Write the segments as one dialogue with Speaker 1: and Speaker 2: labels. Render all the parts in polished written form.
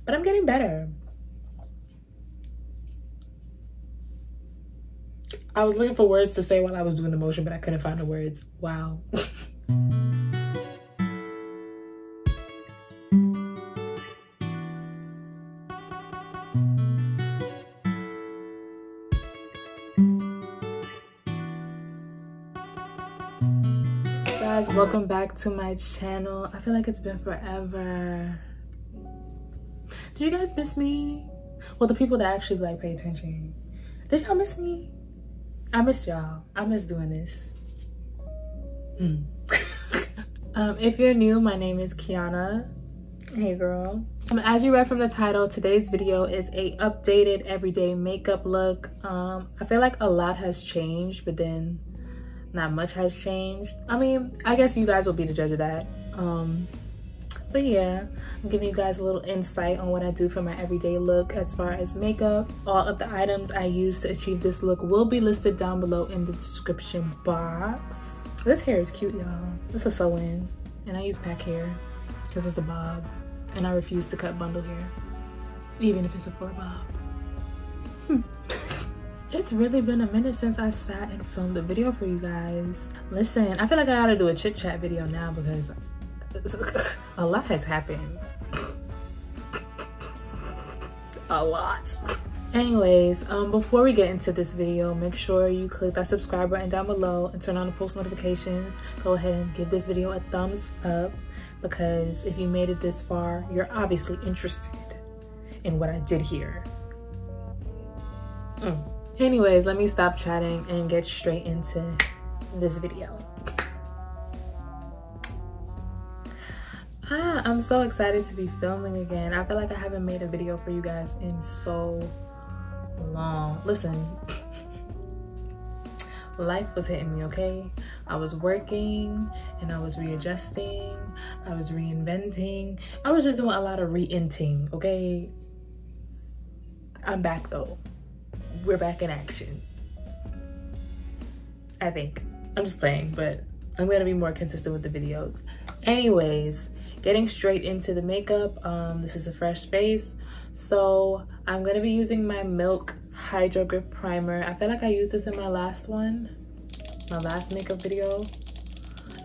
Speaker 1: but I'm getting better. I was looking for words to say while I was doing the motion, but I couldn't find the words. Wow. Guys, welcome back to my channel. I feel like it's been forever. Did you guys miss me? Well, the people that actually like pay attention. Did y'all miss me? I miss y'all. I miss doing this. If you're new, my name is Kee'Ana. Hey girl. As you read from the title, today's video is a updated everyday makeup look. I feel like a lot has changed, but then not much has changed. I mean, I guess you guys will be the judge of that. But yeah, I'm giving you guys a little insight on what I do for my everyday look as far as makeup. All of the items I use to achieve this look will be listed down below in the description box. This hair is cute, y'all. This is sew-in, and I use pack hair because it's a bob, and I refuse to cut bundle hair, even if it's a 4-bob. It's really been a minute since I sat and filmed a video for you guys. Listen, I feel like I gotta do a chit chat video now because a lot has happened. A lot. Anyways, before we get into this video, make sure you click that subscribe button down below and turn on the post notifications. Go ahead and give this video a thumbs up because if you made it this far, you're obviously interested in what I did here. Anyways, let me stop chatting and get straight into this video. I'm so excited to be filming again. I feel like I haven't made a video for you guys in so long. Listen, life was hitting me, okay? I was working and I was readjusting. I was reinventing. I was just doing a lot of re-inting, okay? I'm back though. We're back in action. I think. I'm just playing, but I'm gonna be more consistent with the videos. Anyways, getting straight into the makeup. This is a fresh face. So I'm gonna be using my Milk Hydro Grip Primer. I feel like I used this in my last one, my last makeup video.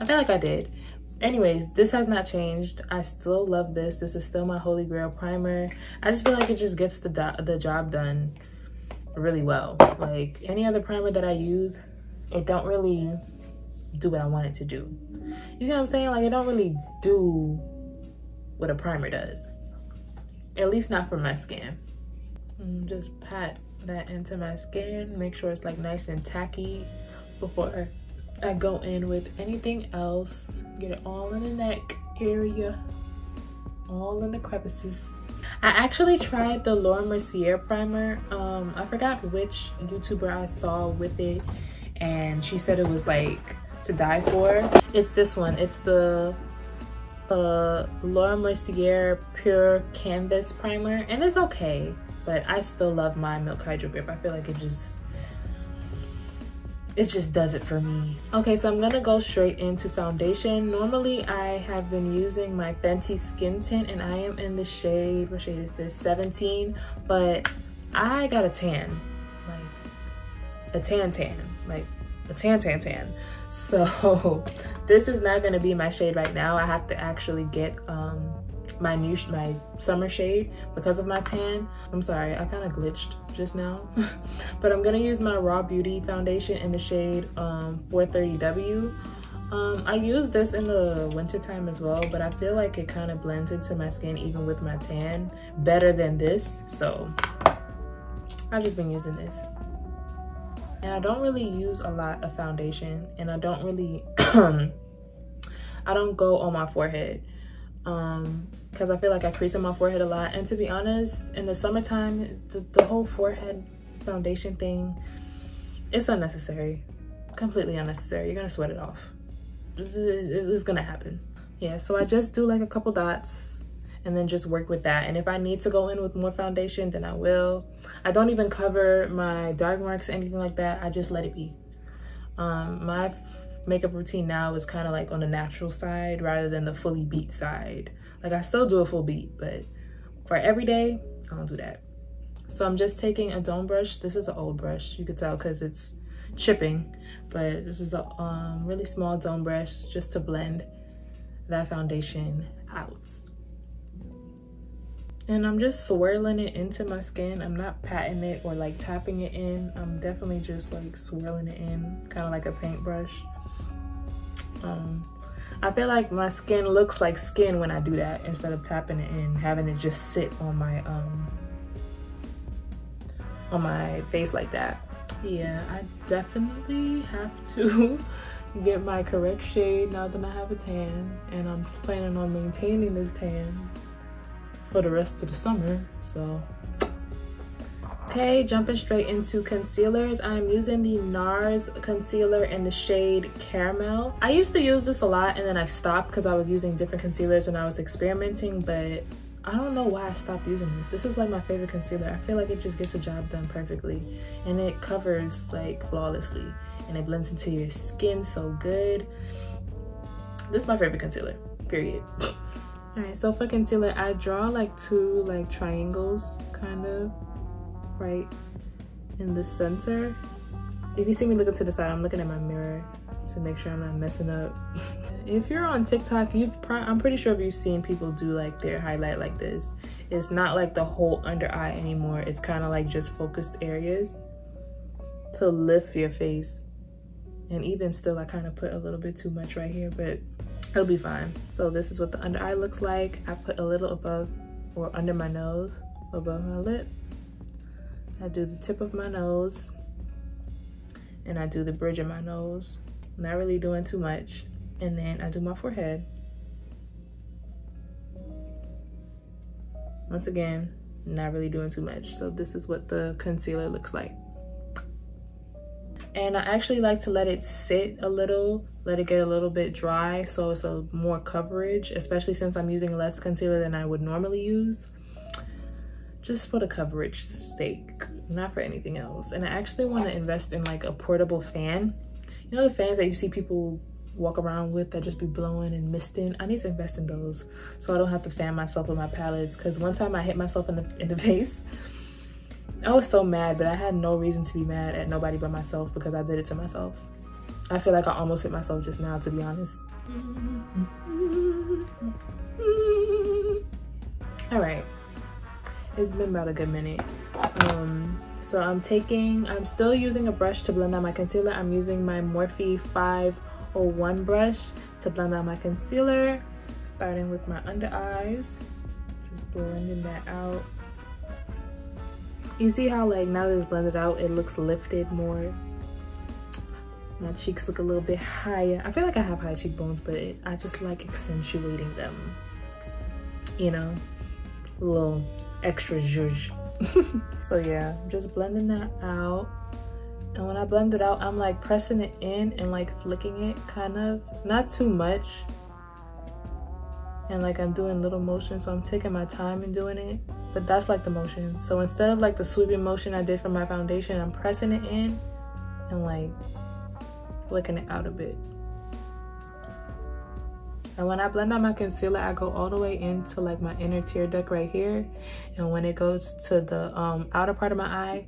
Speaker 1: I feel like I did. Anyways, this has not changed. I still love this. This is still my holy grail primer. I just feel like it just gets the job done really well. Like any other primer that I use, it don't really do what I want it to do. You know what I'm saying? Like it don't really do what a primer does, at least not for my skin. Just pat that into my skin, make sure it's like nice and tacky before I go in with anything else. Get it all in the neck area, all in the crevices. I actually tried the Laura Mercier primer. I forgot which YouTuber I saw with it, and she said it was like to die for. It's this one. It's the Laura Mercier Pure Canvas Primer, and it's okay, but I still love my Milk Hydro Grip. I feel like it just does it for me. Okay, so I'm gonna go straight into foundation. Normally I have been using my Fenty Skin Tint, and I am in the shade, what shade is this? 17, but I got a tan, like a tan, like a tan. So this is not gonna be my shade right now. I have to actually get my summer shade because of my tan. I'm sorry, I kind of glitched just now. But I'm gonna use my Raw Beauty foundation in the shade 430W. I use this in the winter time as well, but I feel like it kind of blends into my skin even with my tan better than this, so I've just been using this. And I don't really use a lot of foundation, and I don't really I don't go on my forehead because I feel like I crease on my forehead a lot, and to be honest, in the summertime the whole forehead foundation thing, it's unnecessary, completely unnecessary. You're gonna sweat it off. It's gonna happen. Yeah, so I just do like a couple dots and then just work with that, and if I need to go in with more foundation, then I will. I don't even cover my dark marks, anything like that. I just let it be. My makeup routine now is kind of like on the natural side rather than the fully beat side. Like I still do a full beat, but for every day, I don't do that. So I'm just taking a dome brush. This is an old brush, you could tell because it's chipping, but this is a really small dome brush just to blend that foundation out. And I'm just swirling it into my skin. I'm not patting it or like tapping it in. I'm definitely just like swirling it in, kind of like a paintbrush. I feel like my skin looks like skin when I do that, instead of tapping it in, having it just sit on my face like that. Yeah, I definitely have to get my correct shade now that I have a tan, and I'm planning on maintaining this tan for the rest of the summer. So okay, jumping straight into concealers. I'm using the NARS concealer in the shade Caramel. I used to use this a lot and then I stopped because I was using different concealers and I was experimenting, but I don't know why I stopped using this. This is like my favorite concealer. I feel like it just gets the job done perfectly, and it covers like flawlessly, and it blends into your skin so good. This is my favorite concealer, period. All right, so for concealer, I draw like two like triangles kind of right in the center. If you see me looking to the side, I'm looking at my mirror to make sure I'm not messing up. If you're on TikTok, I'm pretty sure you've seen people do like their highlight like this. It's not like the whole under eye anymore. It's kind of like just focused areas to lift your face. And even still, I kind of put a little bit too much right here, but it'll be fine. So this is what the under eye looks like. I put a little above or under my nose, above my lip. I do the tip of my nose, and I do the bridge of my nose. Not really doing too much. And then I do my forehead. Once again, not really doing too much. So this is what the concealer looks like. And I actually like to let it sit a little, let it get a little bit dry, so it's a more coverage, especially since I'm using less concealer than I would normally use. Just for the coverage sake, not for anything else. And I actually want to invest in like a portable fan. You know the fans that you see people walk around with that just be blowing and misting? I need to invest in those so I don't have to fan myself with my palettes, because one time I hit myself in the face. I was so mad, but I had no reason to be mad at nobody but myself because I did it to myself. I feel like I almost hit myself just now, to be honest. All right, it's been about a good minute. So I'm still using a brush to blend out my concealer. I'm using my Morphe 501 brush to blend out my concealer, starting with my under eyes, just blending that out. You see how like now that it's blended out, it looks lifted more. My cheeks look a little bit higher. I feel like I have high cheekbones, but I just like accentuating them, you know, a little extra zhuzh. So yeah, just blending that out. And when I blend it out, I'm like pressing it in and like flicking it, kind of, not too much. And like I'm doing little motions, so I'm taking my time in doing it, but that's like the motion. So instead of like the sweeping motion I did for my foundation, I'm pressing it in and like flicking it out a bit. And when I blend out my concealer, I go all the way into like my inner tear duct right here. And when it goes to the outer part of my eye,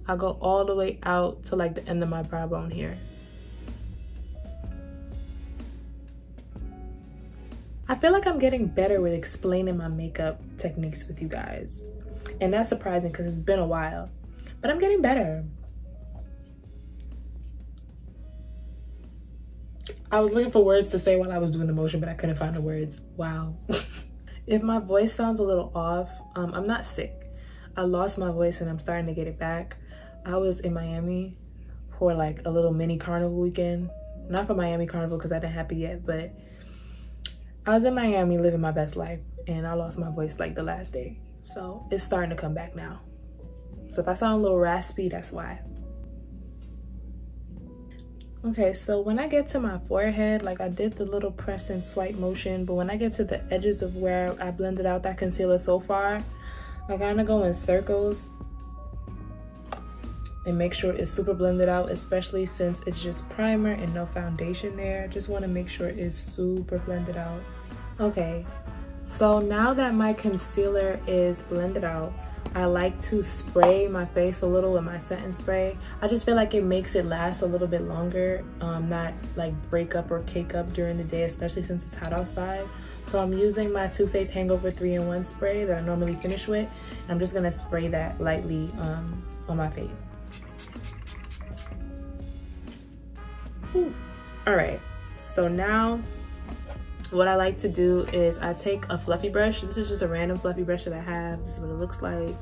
Speaker 1: I go all the way out to like the end of my brow bone here. I feel like I'm getting better with explaining my makeup techniques with you guys. And that's surprising because it's been a while, but I'm getting better. I was looking for words to say while I was doing the motion, but I couldn't find the words. Wow. If my voice sounds a little off, I'm not sick. I lost my voice and I'm starting to get it back. I was in Miami for like a little mini carnival weekend. Not for Miami Carnival because I didn't happen yet, but I was in Miami living my best life and I lost my voice like the last day. So it's starting to come back now. So if I sound a little raspy, that's why. Okay, so when I get to my forehead, like I did the little press and swipe motion, but when I get to the edges of where I blended out that concealer so far, I kind of go in circles and make sure it's super blended out, especially since it's just primer and no foundation there. I just want to make sure it's super blended out. Okay, So now that my concealer is blended out, I like to spray my face a little with my setting spray. I just feel like it makes it last a little bit longer, not like break up or cake up during the day, especially since it's hot outside. So I'm using my Too Faced Hangover 3-in-1 spray that I normally finish with. I'm just gonna spray that lightly on my face. All right, so now what I like to do is I take a fluffy brush. This is just a random fluffy brush that I have. This is what it looks like.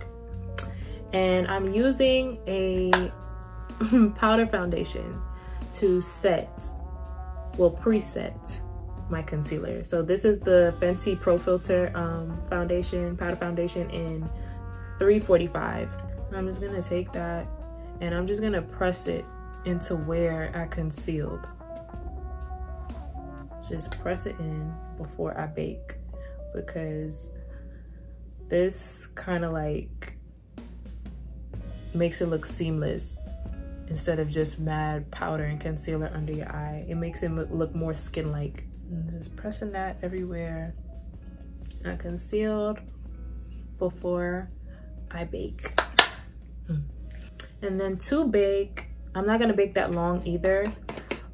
Speaker 1: And I'm using a powder foundation to preset my concealer. So this is the Fenty Pro Filter powder foundation in 345. I'm just gonna take that and I'm just gonna press it into where I concealed. Just press it in before I bake, because this kind of like makes it look seamless instead of just mad powder and concealer under your eye. It makes it look more skin-like. Just pressing that everywhere I concealed before I bake. And then to bake, I'm not gonna bake that long either.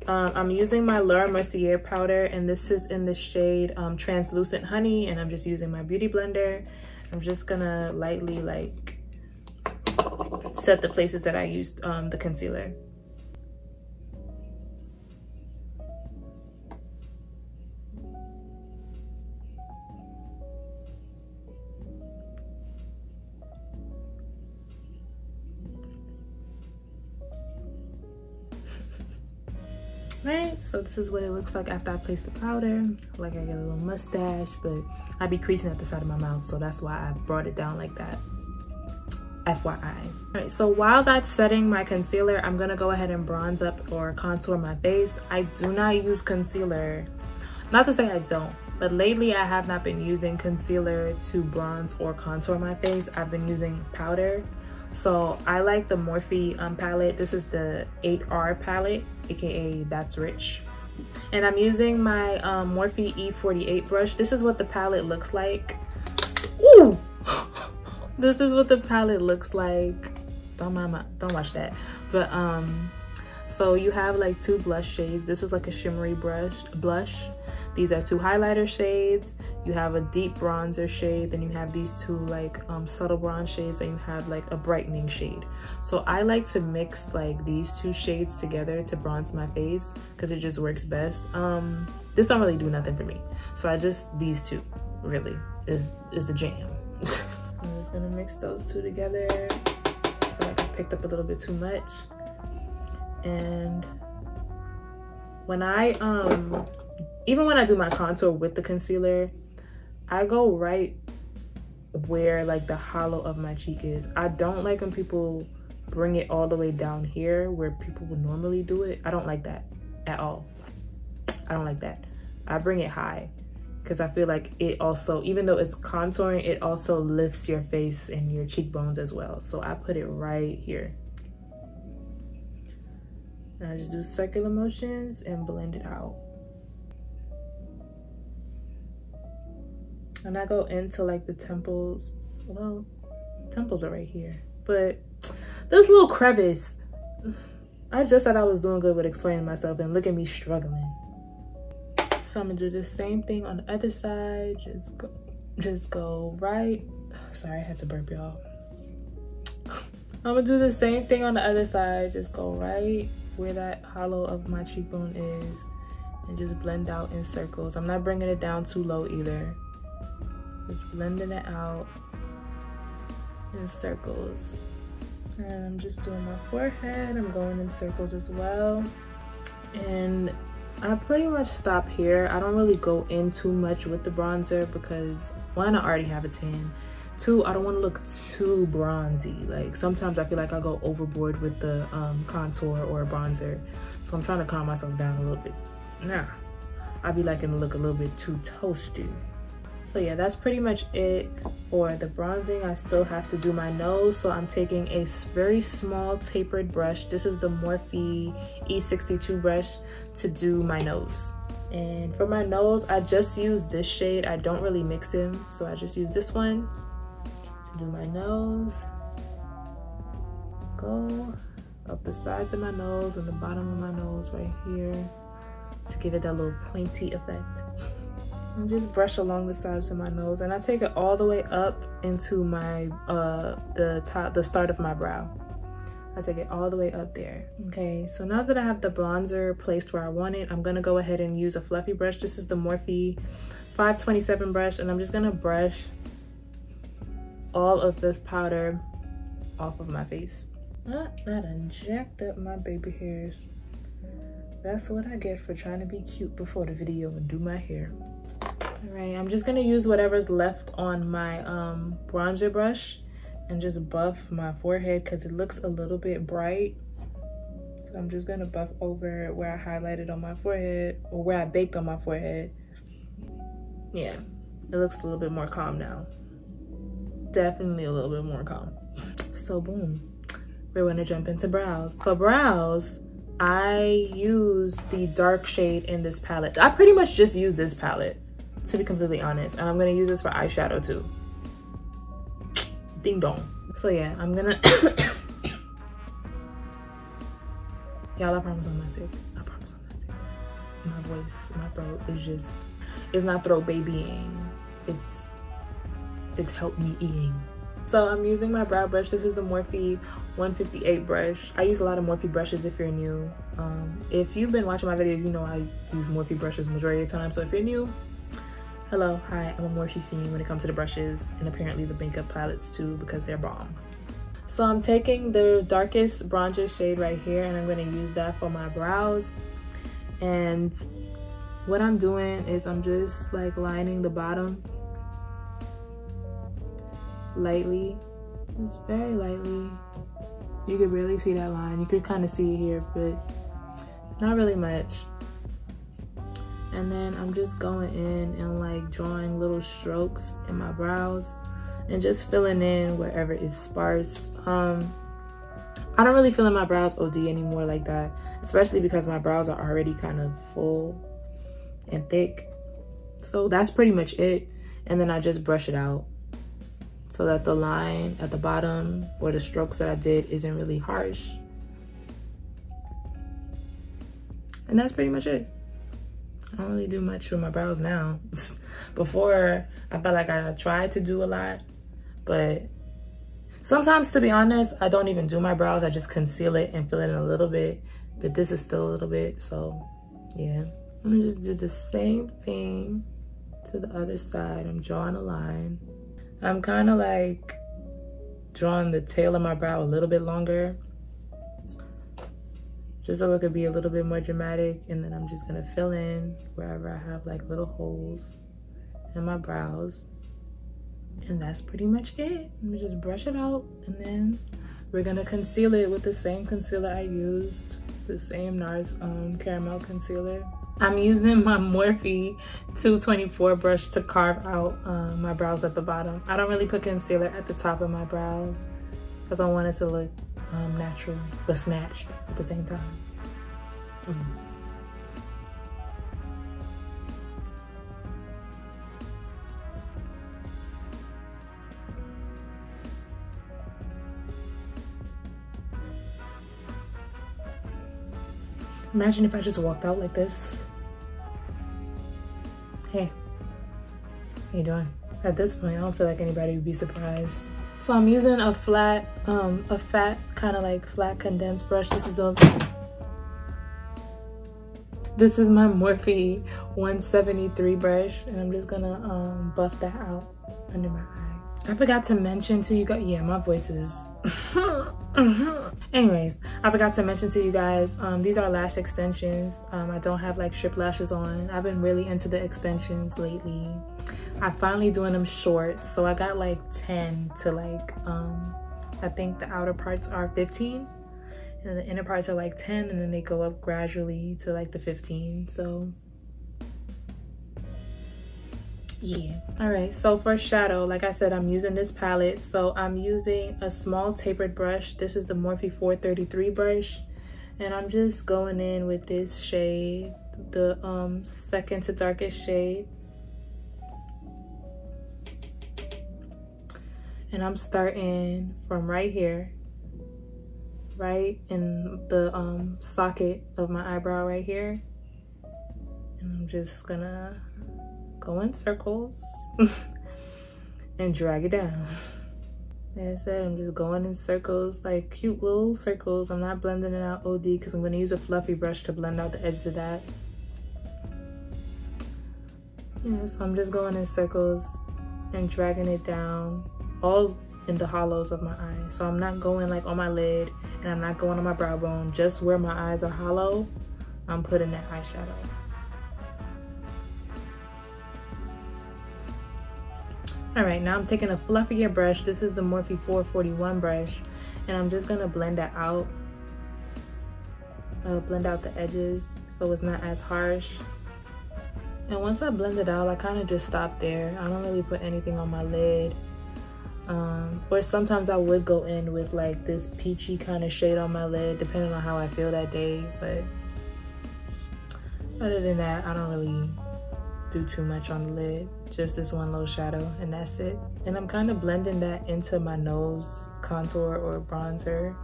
Speaker 1: I'm using my Laura Mercier powder, and this is in the shade Translucent Honey, and I'm just using my beauty blender. I'm just gonna lightly like set the places that I used the concealer. Right, so this is what it looks like after I place the powder. Like I get a little mustache, but I be creasing at the side of my mouth, so that's why I brought it down like that. FYI. All right, so while that's setting my concealer, I'm gonna go ahead and bronze up or contour my face. I do not use concealer. Not to say I don't, but lately I have not been using concealer to bronze or contour my face. I've been using powder. So I like the Morphe palette. This is the 8R palette, aka That's Rich. And I'm using my Morphe E48 brush. This is what the palette looks like. Ooh! This is what the palette looks like. Don't watch that. But so you have like two blush shades. This is like a shimmery blush. These are two highlighter shades. You have a deep bronzer shade, then you have these two like subtle bronze shades, and you have like a brightening shade. So I like to mix like these two shades together to bronze my face because it just works best. This don't really do nothing for me. So these two really is the jam. I'm just gonna mix those two together. I feel like I picked up a little bit too much. And when even when I do my contour with the concealer, I go right where like the hollow of my cheek is. I don't like when people bring it all the way down here where people would normally do it. I don't like that at all. I don't like that. I bring it high because I feel like it also, even though it's contouring, it also lifts your face and your cheekbones as well. So I put it right here. And I just do circular motions and blend it out. And I go into like the temples. Well, temples are right here. But this little crevice, I just thought I was doing good with explaining myself, and look at me struggling. So I'm gonna do the same thing on the other side. Just go right. Sorry, I had to burp, y'all. I'm gonna do the same thing on the other side. Just go right where that hollow of my cheekbone is and just blend out in circles. I'm not bringing it down too low either. Just blending it out in circles. And I'm just doing my forehead. I'm going in circles as well. And I pretty much stop here. I don't really go in too much with the bronzer because one, I already have a tan. Two, I don't want to look too bronzy. Like sometimes I feel like I go overboard with the contour or bronzer. So I'm trying to calm myself down a little bit. Nah, I be liking to look a little bit too toasty. So yeah, that's pretty much it for the bronzing. I still have to do my nose, so I'm taking a very small tapered brush. This is the Morphe E62 brush to do my nose. And for my nose, I just use this shade. I don't really mix them, so I just use this one to do my nose. Go up the sides of my nose and the bottom of my nose right here to give it that little pointy effect. And just brush along the sides of my nose, and I take it all the way up into my the start of my brow. I take it all the way up there. Okay, so now that I have the bronzer placed where I want it, I'm gonna go ahead and use a fluffy brush. This is the Morphe 527 brush, and I'm just gonna brush all of this powder off of my face. That done jacked up my baby hairs. That's what I get for trying to be cute before the video and do my hair. All right, I'm just gonna use whatever's left on my bronzer brush and just buff my forehead because it looks a little bit bright. So I'm just gonna buff over where I highlighted on my forehead, or where I baked on my forehead. Yeah, it looks a little bit more calm now. Definitely a little bit more calm. So boom, we're gonna jump into brows. For brows, I use the dark shade in this palette. I pretty much just use this palette, to be completely honest, and I'm gonna use this for eyeshadow too. Ding dong. So yeah, I'm gonna y'all, I promise I'm not sick. I promise I'm not sick. My voice, my throat is just, it's not throat babying, it's help me eating. So I'm using my brow brush. This is the Morphe 158 brush. I use a lot of Morphe brushes if you're new. If you've been watching my videos, you know I use Morphe brushes majority of the time. So if you're new, hello, hi, I'm a Morphe fiend when it comes to the brushes, and apparently the makeup palettes too, because they're bomb. So I'm taking the darkest bronzer shade right here, and I'm gonna use that for my brows. And what I'm doing is I'm just like lining the bottom lightly, just very lightly. You could barely see that line. You could kind of see it here, but not really much. And then I'm just going in and like drawing little strokes in my brows and just filling in wherever it's sparse. I don't really fill in my brows OD anymore like that, especially because my brows are already kind of full and thick. So that's pretty much it. And then I just brush it out so that the line at the bottom or the strokes that I did isn't really harsh. And that's pretty much it. I don't really do much with my brows now. Before, I felt like I tried to do a lot, but sometimes, to be honest, I don't even do my brows. I just conceal it and fill it in a little bit, but this is still a little bit, so yeah. I'm gonna just do the same thing to the other side. I'm drawing a line. I'm kind of like drawing the tail of my brow a little bit longer, just so it could be a little bit more dramatic. And then I'm just gonna fill in wherever I have like little holes in my brows. And that's pretty much it. Let me just brush it out, and then we're gonna conceal it with the same concealer I used, the same NARS caramel concealer. I'm using my Morphe 224 brush to carve out my brows at the bottom. I don't really put concealer at the top of my brows because I want it to look natural but snatched at the same time. Imagine if I just walked out like this. Hey, how you doing? At this point, I don't feel like anybody would be surprised. So I'm using a flat, a fat, kind of like flat condensed brush. This is my Morphe 173 brush, and I'm just gonna buff that out under my eye. I forgot to mention to you guys, yeah, my voice is anyways, I forgot to mention to you guys, these are lash extensions. I don't have like strip lashes on. I've been really into the extensions lately. I'm finally doing them short, so I got like 10 to like I think the outer parts are 15 and the inner parts are like 10, and then they go up gradually to like the 15. So yeah. All right, so for shadow, like I said, I'm using this palette. So I'm using a small tapered brush. This is the Morphe 433 brush, and I'm just going in with this shade, the second to darkest shade. And I'm starting from right here, right in the socket of my eyebrow right here. And I'm just gonna go in circles and drag it down. Like I said, I'm just going in circles, like cute little circles. I'm not blending it out OD because I'm gonna use a fluffy brush to blend out the edges of that. Yeah, so I'm just going in circles and dragging it down, all in the hollows of my eye. So I'm not going like on my lid, and I'm not going on my brow bone. Just where my eyes are hollow, I'm putting that eyeshadow. All right, now I'm taking a fluffier brush. This is the Morphe 441 brush, and I'm just gonna blend that out. Blend out the edges so it's not as harsh. And once I blend it out, I kind of just stop there. I don't really put anything on my lid. Or sometimes I would go in with like this peachy kind of shade on my lid, depending on how I feel that day. But other than that, I don't really do too much on the lid. Just this one little shadow, and that's it. And I'm kind of blending that into my nose contour or bronzer,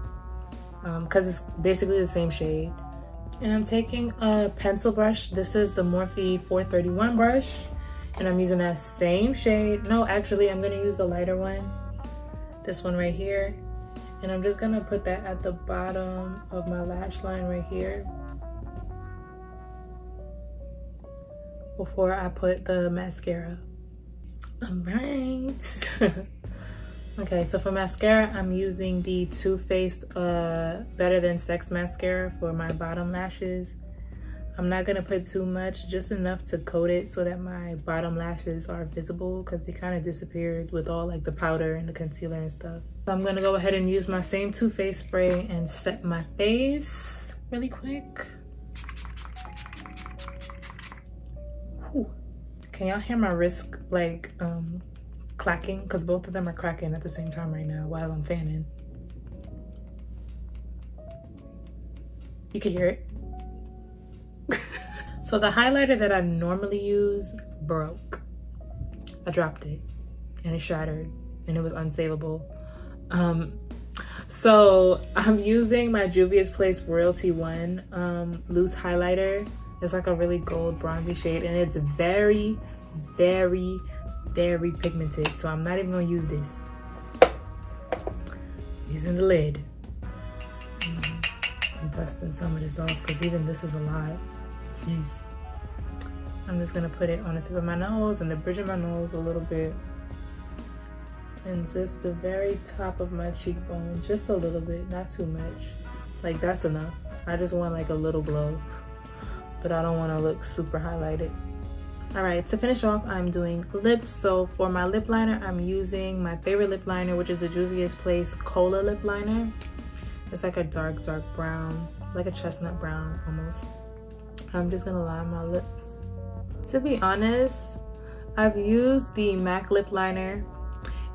Speaker 1: because it's basically the same shade. And I'm taking a pencil brush. This is the Morphe 431 brush, and I'm using that same shade. No, actually, I'm gonna use the lighter one, this one right here. And I'm just gonna put that at the bottom of my lash line right here, before I put the mascara. All right. Okay, so for mascara, I'm using the Too Faced Better Than Sex mascara for my bottom lashes. I'm not gonna put too much, just enough to coat it so that my bottom lashes are visible, because they kind of disappeared with all like the powder and the concealer and stuff. So I'm gonna go ahead and use my same Too Faced spray and set my face really quick. Ooh. Can y'all hear my wrist like clacking? Because both of them are cracking at the same time right now while I'm fanning. You can hear it. So the highlighter that I normally use broke. I dropped it and it shattered and it was unsavable. So I'm using my Juvia's Place Royalty One loose highlighter. It's like a really gold bronzy shade, and it's very, very, very pigmented. So I'm not even gonna use this. I'm using the lid. I'm dusting some of this off because even this is a lot. Jeez. I'm just gonna put it on the tip of my nose and the bridge of my nose a little bit. And just the very top of my cheekbone, just a little bit, not too much. Like that's enough. I just want like a little glow, but I don't want to look super highlighted. All right, to finish off, I'm doing lips. So for my lip liner, I'm using my favorite lip liner, which is the Juvia's Place Cola lip liner. It's like a dark, dark brown, like a chestnut brown almost. I'm just gonna line my lips. To be honest, I've used the MAC lip liner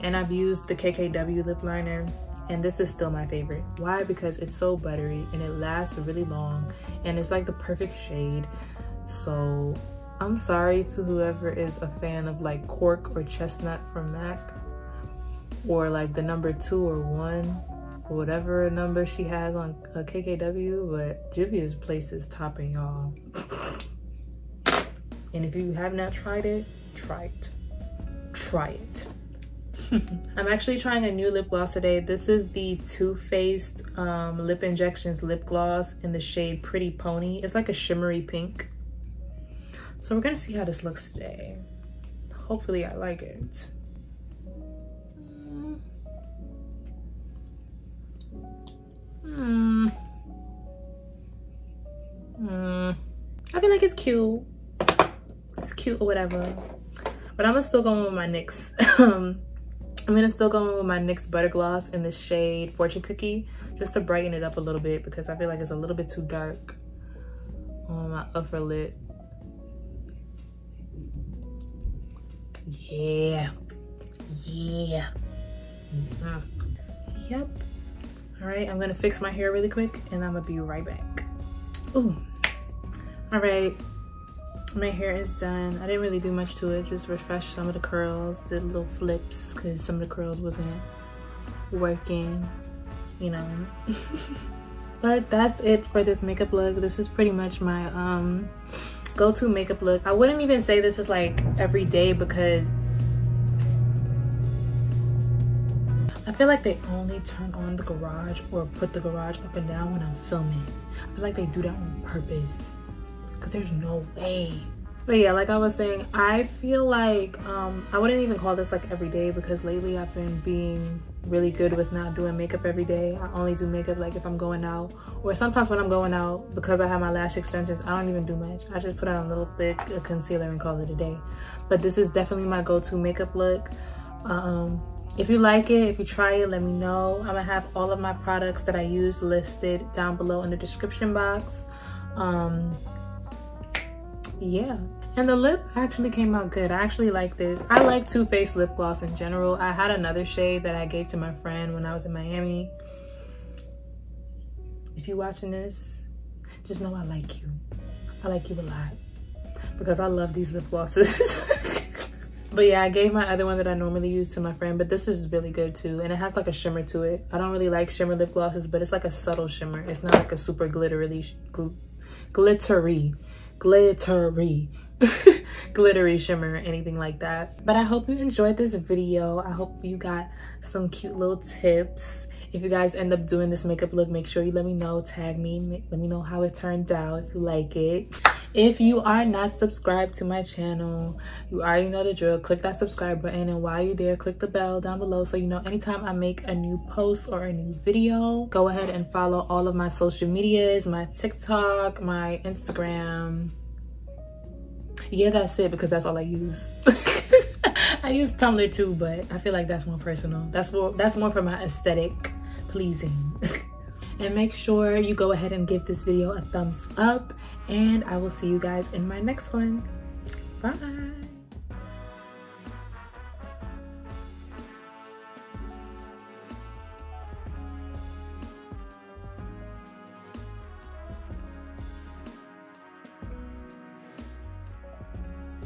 Speaker 1: and I've used the KKW lip liner, and this is still my favorite. Why? Because it's so buttery and it lasts really long and it's like the perfect shade. So I'm sorry to whoever is a fan of like cork or chestnut from MAC, or like the number 2 or 1, or whatever number she has on a KKW, but Juvia's Place is topping, y'all. And if you have not tried it, try it. Try it. I'm actually trying a new lip gloss today. This is the Too Faced Lip Injections lip gloss in the shade Pretty Pony. It's like a shimmery pink. So we're gonna see how this looks today. Hopefully I like it. I feel like it's cute. It's cute or whatever. But I'm gonna still go in with my NYX. I'm gonna still go in with my NYX Butter Gloss in the shade Fortune Cookie, just to brighten it up a little bit because I feel like it's a little bit too dark on my upper lip. Yeah. Yeah. Yep. All right, I'm gonna fix my hair really quick and I'm gonna be right back. Ooh. All right, My hair is done. I didn't really do much to it, just refresh some of the curls, did little flips because some of the curls wasn't working, you know. But that's it for this makeup look. This is pretty much my go-to makeup look. I wouldn't even say this is like every day because I feel like they only turn on the garage or put the garage up and down when I'm filming. I feel like they do that on purpose because there's no way. But yeah, like I was saying, I feel like I wouldn't even call this like every day because lately I've been being really good with not doing makeup every day. I only do makeup like if I'm going out, or sometimes when I'm going out, because I have my lash extensions, I don't even do much. I just put on a little bit of concealer and call it a day. But this is definitely my go-to makeup look. If you like it, if you try it, let me know. I'm gonna have all of my products that I use listed down below in the description box. Yeah, and the lip actually came out good. I actually like this. I like Too Faced lip gloss in general. I had another shade that I gave to my friend when I was in Miami. If you're watching this, just know I like you. I like you a lot because I love these lip glosses. But yeah, I gave my other one that I normally use to my friend, but this is really good too. And it has like a shimmer to it. I don't really like shimmer lip glosses, but it's like a subtle shimmer. It's not like a super glittery glittery shimmer or anything like that. But I hope you enjoyed this video. I hope you got some cute little tips. If you guys end up doing this makeup look, make sure you let me know, tag me, let me know how it turned out, if you like it. If you are not subscribed to my channel, you already know the drill. Click that subscribe button, and while you're there, click the bell down below so you know anytime I make a new post or a new video. Go ahead and follow all of my social medias, my TikTok, my Instagram. Yeah, that's it because that's all I use. I use Tumblr too, but I feel like that's more personal. That's more for my aesthetic pleasing. And make sure you go ahead and give this video a thumbs up, and I will see you guys in my next one. Bye.